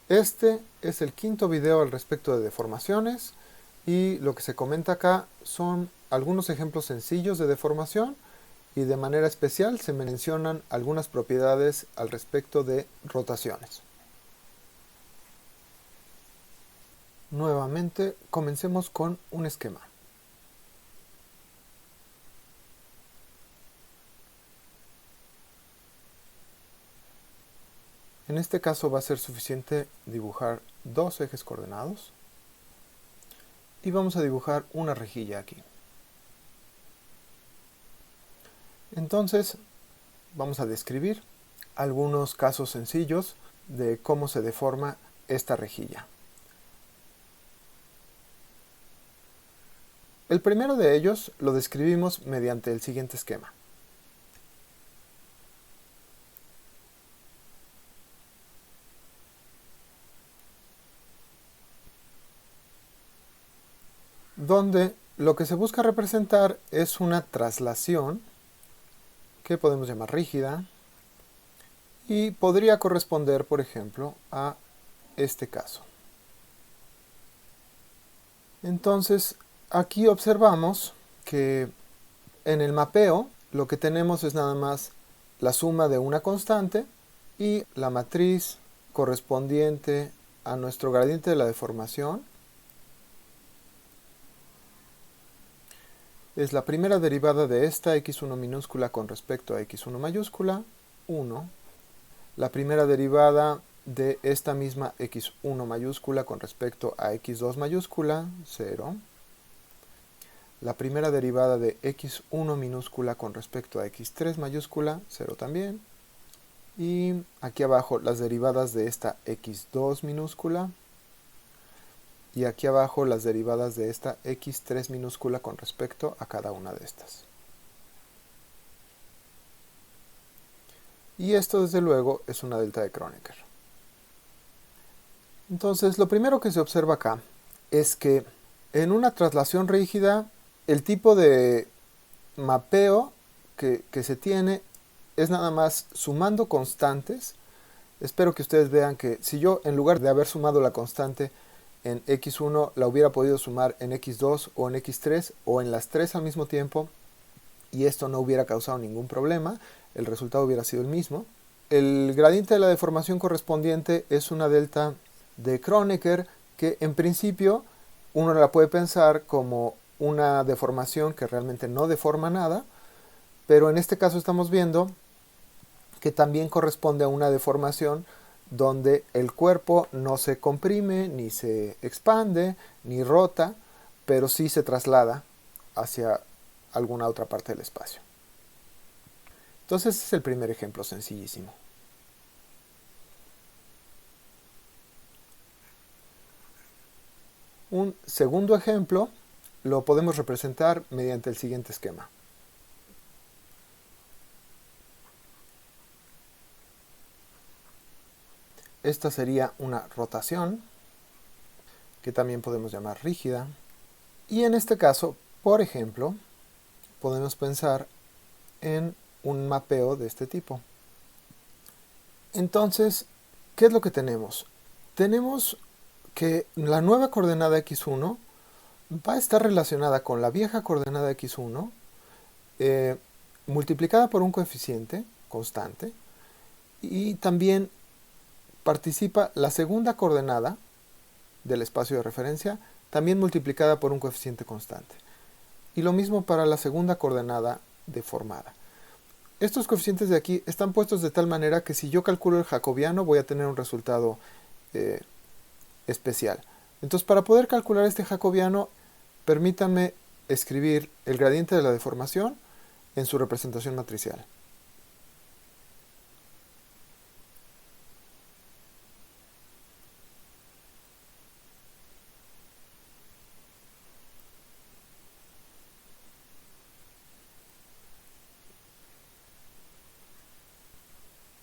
Este es el quinto video al respecto de deformaciones y lo que se comenta acá son algunos ejemplos sencillos de deformación y de manera especial se mencionan algunas propiedades al respecto de rotaciones. Nuevamente, comencemos con un esquema. En este caso va a ser suficiente dibujar dos ejes coordenados y vamos a dibujar una rejilla aquí. Entonces, vamos a describir algunos casos sencillos de cómo se deforma esta rejilla. El primero de ellos lo describimos mediante el siguiente esquema. Donde lo que se busca representar es una traslación que podemos llamar rígida y podría corresponder, por ejemplo, a este caso. Entonces, aquí observamos que en el mapeo lo que tenemos es nada más la suma de una constante y la matriz correspondiente a nuestro gradiente de la deformación es la primera derivada de esta x1 minúscula con respecto a x1 mayúscula, 1. La primera derivada de esta misma x1 mayúscula con respecto a x2 mayúscula, 0. La primera derivada de x1 minúscula con respecto a x3 mayúscula, 0 también. Y aquí abajo las derivadas de esta x2 minúscula. Y aquí abajo las derivadas de esta x3 minúscula con respecto a cada una de estas. Y esto desde luego es una delta de Kronecker. Entonces lo primero que se observa acá es que en una traslación rígida el tipo de mapeo que se tiene es nada más sumando constantes. Espero que ustedes vean que si yo en lugar de haber sumado la constante en x1 la hubiera podido sumar en x2 o en x3 o en las tres al mismo tiempo y esto no hubiera causado ningún problema, el resultado hubiera sido el mismo. El gradiente de la deformación correspondiente es una delta de Kronecker que en principio uno la puede pensar como una deformación que realmente no deforma nada, pero en este caso estamos viendo que también corresponde a una deformación donde el cuerpo no se comprime, ni se expande, ni rota, pero sí se traslada hacia alguna otra parte del espacio. Entonces este es el primer ejemplo sencillísimo. Un segundo ejemplo lo podemos representar mediante el siguiente esquema. Esta sería una rotación, que también podemos llamar rígida. Y en este caso, por ejemplo, podemos pensar en un mapeo de este tipo. Entonces, ¿qué es lo que tenemos? Tenemos que la nueva coordenada x1 va a estar relacionada con la vieja coordenada x1 multiplicada por un coeficiente constante y también participa la segunda coordenada del espacio de referencia también multiplicada por un coeficiente constante. Y lo mismo para la segunda coordenada deformada. Estos coeficientes de aquí están puestos de tal manera que si yo calculo el jacobiano voy a tener un resultado especial. Entonces para poder calcular este jacobiano, permítanme escribir el gradiente de la deformación en su representación matricial.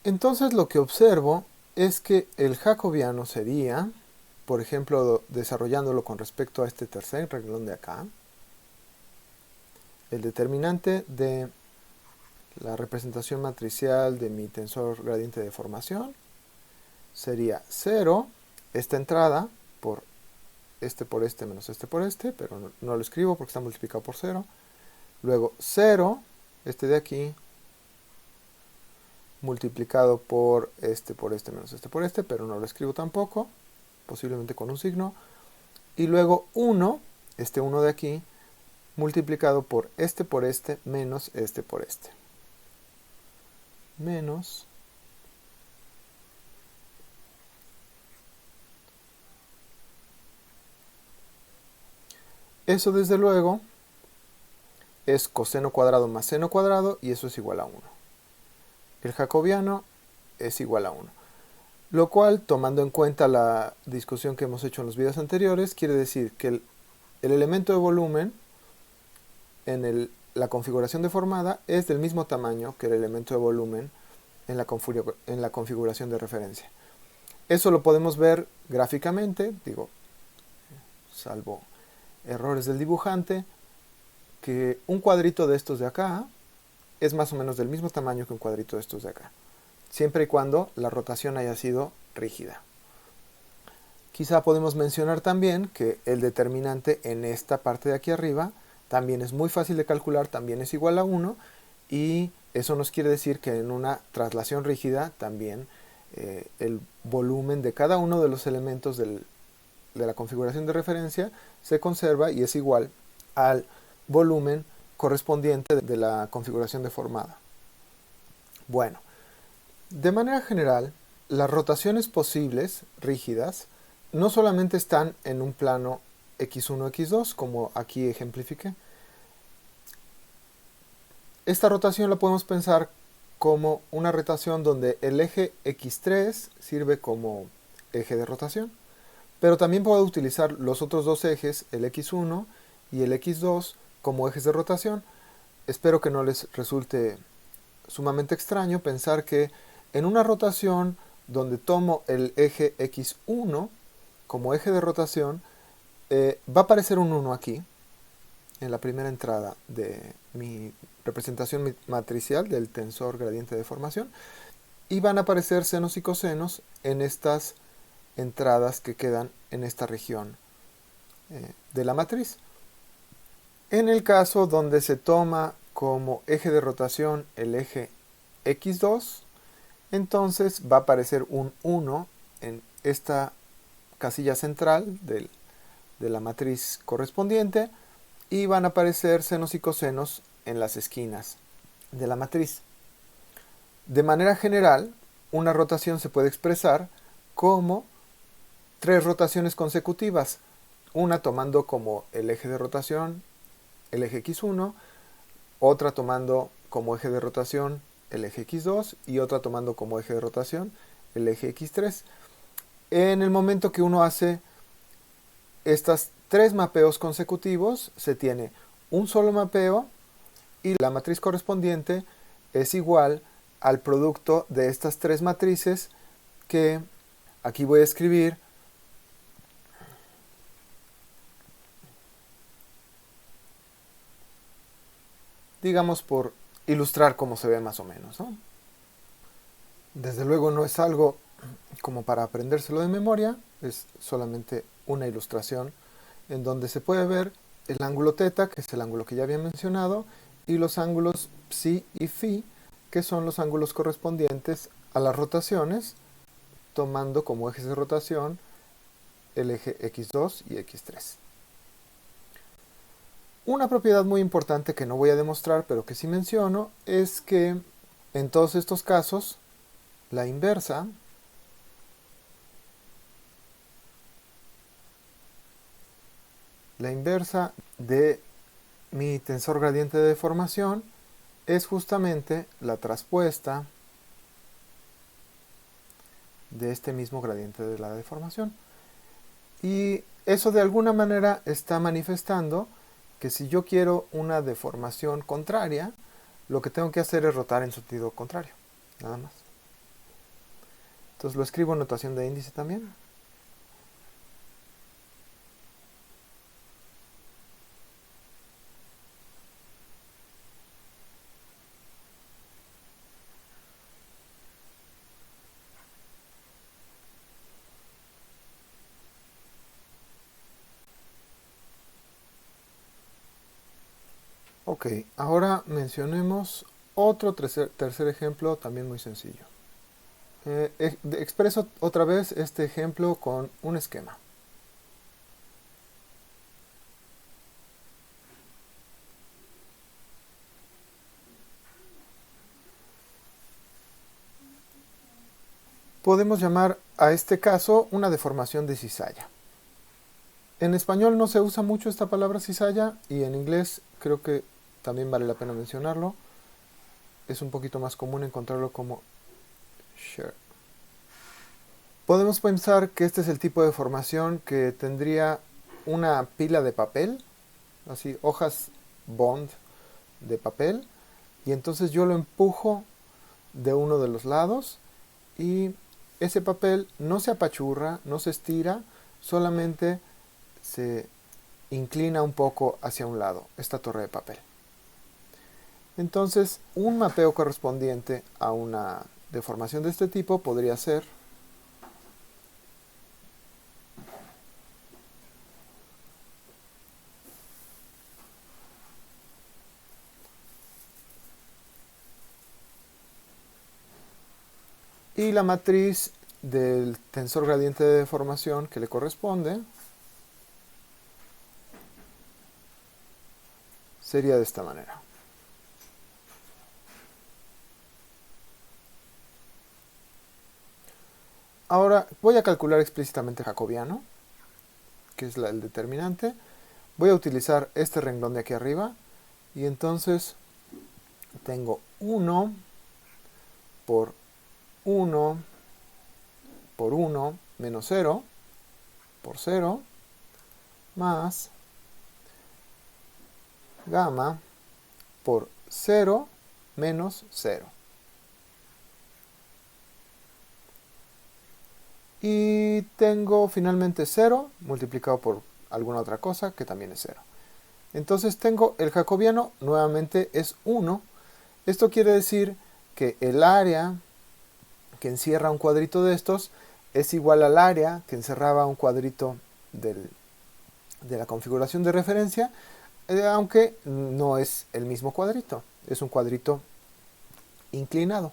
Entonces lo que observo es que el jacobiano sería, por ejemplo, desarrollándolo con respecto a este tercer renglón de acá, el determinante de la representación matricial de mi tensor gradiente de deformación sería 0 esta entrada por este menos este por este, pero no lo escribo porque está multiplicado por 0. Luego 0, este de aquí, multiplicado por este menos este por este, pero no lo escribo tampoco, posiblemente con un signo. Y luego 1, este 1 de aquí, multiplicado por este menos este por este. Menos eso, desde luego, es coseno cuadrado más seno cuadrado, y eso es igual a 1. El jacobiano es igual a 1. Lo cual, tomando en cuenta la discusión que hemos hecho en los videos anteriores, quiere decir que el elemento de volumen en la configuración deformada es del mismo tamaño que el elemento de volumen en la configuración de referencia. Eso lo podemos ver gráficamente, digo, salvo errores del dibujante, que un cuadrito de estos de acá es más o menos del mismo tamaño que un cuadrito de estos de acá, siempre y cuando la rotación haya sido rígida. Quizá podemos mencionar también que el determinante en esta parte de aquí arriba también es muy fácil de calcular, también es igual a 1, y eso nos quiere decir que en una traslación rígida también el volumen de cada uno de los elementos de la configuración de referencia se conserva y es igual al volumen correspondiente de la configuración deformada. Bueno, de manera general, las rotaciones posibles, rígidas, no solamente están en un plano x1, x2, como aquí ejemplifiqué. Esta rotación la podemos pensar como una rotación donde el eje x3 sirve como eje de rotación, pero también puedo utilizar los otros dos ejes, el x1 y el x2, como ejes de rotación. Espero que no les resulte sumamente extraño pensar que en una rotación donde tomo el eje x1 como eje de rotación, va a aparecer un 1 aquí, en la primera entrada de mi representación matricial del tensor gradiente de deformación, y van a aparecer senos y cosenos en estas entradas que quedan en esta región de la matriz. En el caso donde se toma como eje de rotación el eje x2, entonces va a aparecer un 1 en esta casilla central de la matriz correspondiente, y van a aparecer senos y cosenos en las esquinas de la matriz. De manera general, una rotación se puede expresar como 3 rotaciones consecutivas, una tomando como el eje de rotación el eje x1, otra tomando como eje de rotación el eje x2 y otra tomando como eje de rotación el eje x3. En el momento que uno hace estas 3 mapeos consecutivos, se tiene un solo mapeo y la matriz correspondiente es igual al producto de estas 3 matrices, que aquí voy a escribir digamos por ilustrar cómo se ve más o menos, ¿no? Desde luego no es algo como para aprendérselo de memoria, es solamente una ilustración en donde se puede ver el ángulo θ, que es el ángulo que ya había mencionado, y los ángulos psi y phi, que son los ángulos correspondientes a las rotaciones, tomando como ejes de rotación el eje x2 y x3. Una propiedad muy importante que no voy a demostrar, pero que sí menciono, es que en todos estos casos, la inversa de mi tensor gradiente de deformación es justamente la traspuesta de este mismo gradiente de la deformación. Y eso de alguna manera está manifestando que si yo quiero una deformación contraria, lo que tengo que hacer es rotar en sentido contrario, nada más. Entonces lo escribo en notación de índice también. Ok, ahora mencionemos otro tercer ejemplo también muy sencillo. Expreso otra vez este ejemplo con un esquema. Podemos llamar a este caso una deformación de cizalla. En español no se usa mucho esta palabra cizalla y en inglés creo que también vale la pena mencionarlo. Es un poquito más común encontrarlo como shear. Podemos pensar que este es el tipo de formación que tendría una pila de papel, así hojas bond de papel, y entonces yo lo empujo de uno de los lados y ese papel no se apachurra, no se estira, solamente se inclina un poco hacia un lado, esta torre de papel. Entonces, un mapeo correspondiente a una deformación de este tipo podría ser y la matriz del tensor gradiente de deformación que le corresponde sería de esta manera. Ahora voy a calcular explícitamente el jacobiano, que es el determinante. Voy a utilizar este renglón de aquí arriba y entonces tengo 1 por 1 por 1 menos 0 por 0 más gamma por 0 menos 0. Y tengo finalmente 0 multiplicado por alguna otra cosa que también es 0. Entonces tengo el jacobiano nuevamente es 1. Esto quiere decir que el área que encierra un cuadrito de estos es igual al área que encerraba un cuadrito de la configuración de referencia, aunque no es el mismo cuadrito, es un cuadrito inclinado,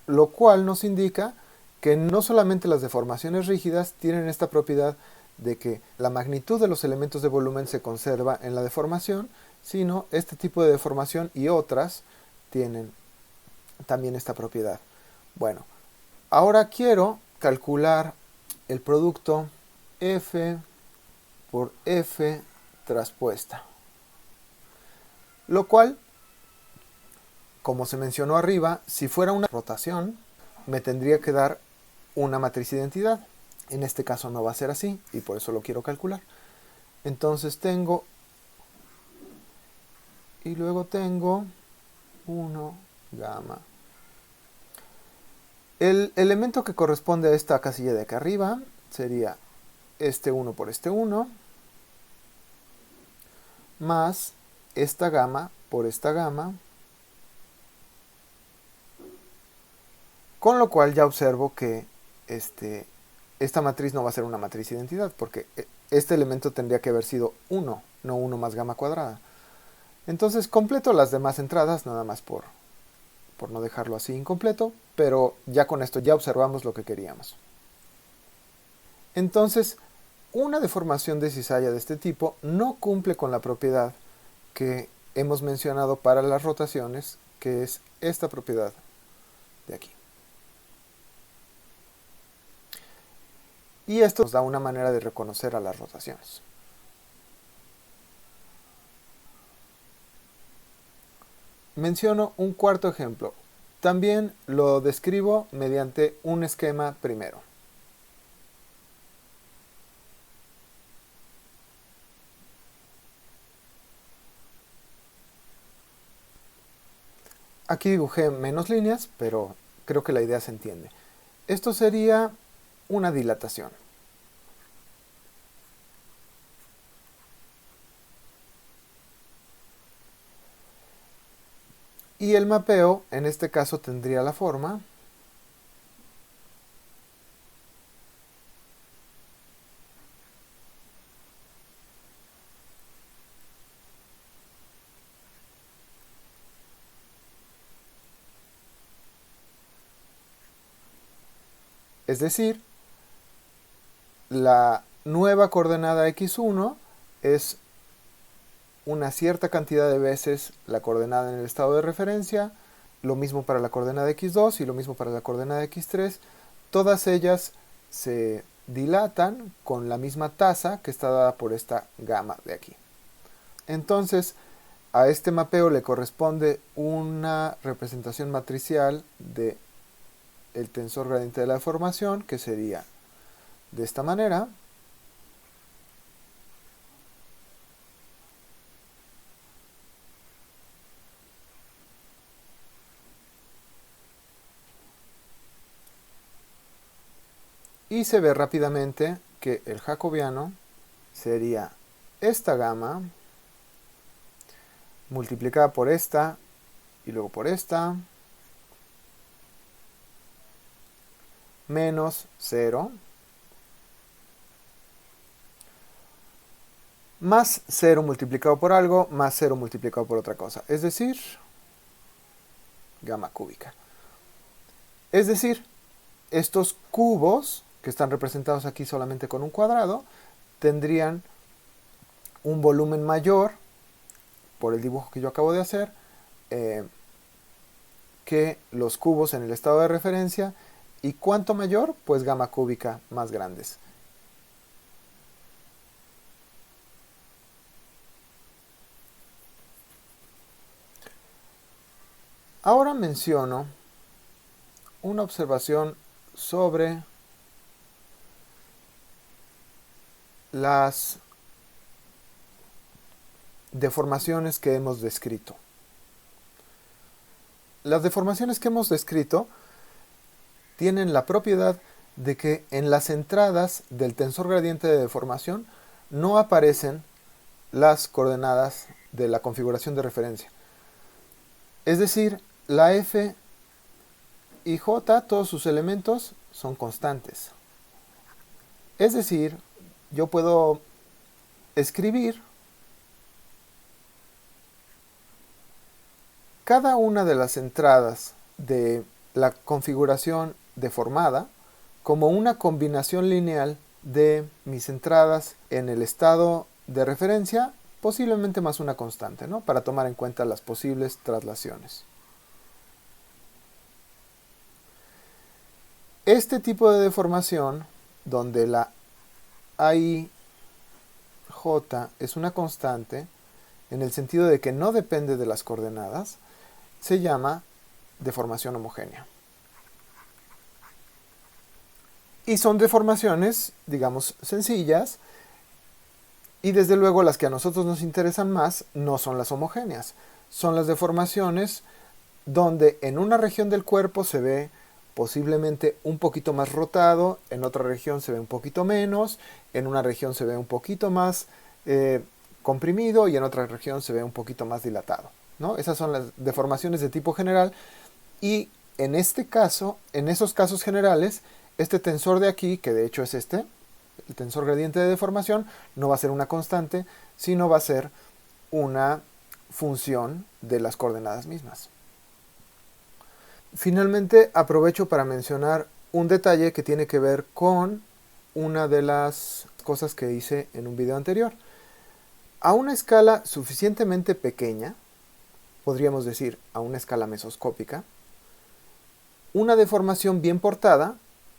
lo cual nos indica que no solamente las deformaciones rígidas tienen esta propiedad de que la magnitud de los elementos de volumen se conserva en la deformación, sino este tipo de deformación y otras tienen también esta propiedad. Bueno, ahora quiero calcular el producto F por F traspuesta, lo cual, como se mencionó arriba, si fuera una rotación, me tendría que dar una matriz de identidad. En este caso no va a ser así y por eso lo quiero calcular. Entonces tengo y luego tengo 1 gamma. El elemento que corresponde a esta casilla de acá arriba sería este 1 por este 1 más esta gamma por esta gamma, con lo cual ya observo que esta matriz no va a ser una matriz de identidad, porque este elemento tendría que haber sido 1, no 1 más gamma cuadrada. Entonces completo las demás entradas, nada más por no dejarlo así incompleto, pero ya con esto ya observamos lo que queríamos. Entonces, una deformación de cizalla de este tipo no cumple con la propiedad que hemos mencionado para las rotaciones, que es esta propiedad de aquí. Y esto nos da una manera de reconocer a las rotaciones. Menciono un cuarto ejemplo. También lo describo mediante un esquema primero. Aquí dibujé menos líneas, pero creo que la idea se entiende. Esto sería una dilatación. Y el mapeo, en este caso, tendría la forma Es decir, la nueva coordenada x1 es una cierta cantidad de veces la coordenada en el estado de referencia, lo mismo para la coordenada x2 y lo mismo para la coordenada x3. Todas ellas se dilatan con la misma tasa que está dada por esta gamma de aquí. Entonces, a este mapeo le corresponde una representación matricial de el tensor gradiente de la deformación, que sería de esta manera. Y se ve rápidamente que el jacobiano sería esta gamma multiplicada por esta y luego por esta menos 0 más 0 multiplicado por algo más 0 multiplicado por otra cosa, es decir, gamma cúbica. Es decir, estos cubos que están representados aquí solamente con un cuadrado tendrían un volumen mayor, por el dibujo que yo acabo de hacer, que los cubos en el estado de referencia. ¿Y cuánto mayor? Pues gamma cúbica más grandes. Ahora menciono una observación sobre las deformaciones que hemos descrito. Las deformaciones que hemos descrito tienen la propiedad de que en las entradas del tensor gradiente de deformación no aparecen las coordenadas de la configuración de referencia. Es decir, la f y j, todos sus elementos, son constantes. Es decir, yo puedo escribir cada una de las entradas de la configuración deformada como una combinación lineal de mis entradas en el estado de referencia, posiblemente más una constante, ¿no? Para tomar en cuenta las posibles traslaciones. Este tipo de deformación, donde la AIJ es una constante, en el sentido de que no depende de las coordenadas, se llama deformación homogénea. Y son deformaciones, digamos, sencillas, y desde luego las que a nosotros nos interesan más no son las homogéneas. Son las deformaciones donde en una región del cuerpo se ve posiblemente un poquito más rotado, en otra región se ve un poquito menos, en una región se ve un poquito más comprimido y en otra región se ve un poquito más dilatado, ¿no? Esas son las deformaciones de tipo general, y en este caso, en esos casos generales, este tensor de aquí, que de hecho es este, el tensor gradiente de deformación, no va a ser una constante, sino va a ser una función de las coordenadas mismas. Finalmente, aprovecho para mencionar un detalle que tiene que ver con una de las cosas que hice en un video anterior. A una escala suficientemente pequeña, podríamos decir a una escala mesoscópica, una deformación bien portada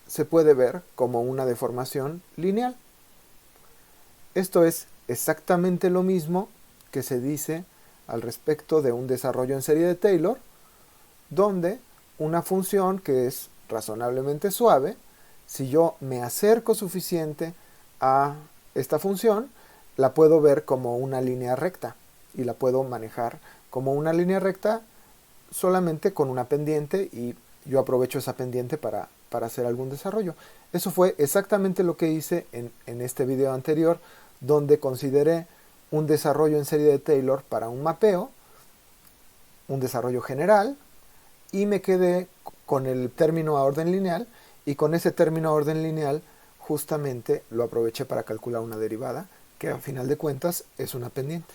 se puede ver como una deformación lineal. Esto es exactamente lo mismo que se dice al respecto de un desarrollo en serie de Taylor, donde una función que es razonablemente suave, si yo me acerco suficiente a esta función, la puedo ver como una línea recta, y la puedo manejar como una línea recta solamente con una pendiente, y yo aprovecho esa pendiente para hacer algún desarrollo. Eso fue exactamente lo que hice en este video anterior, donde consideré un desarrollo en serie de Taylor para un mapeo, un desarrollo general, y me quedé con el término a orden lineal, y con ese término a orden lineal justamente lo aproveché para calcular una derivada, que al final de cuentas es una pendiente.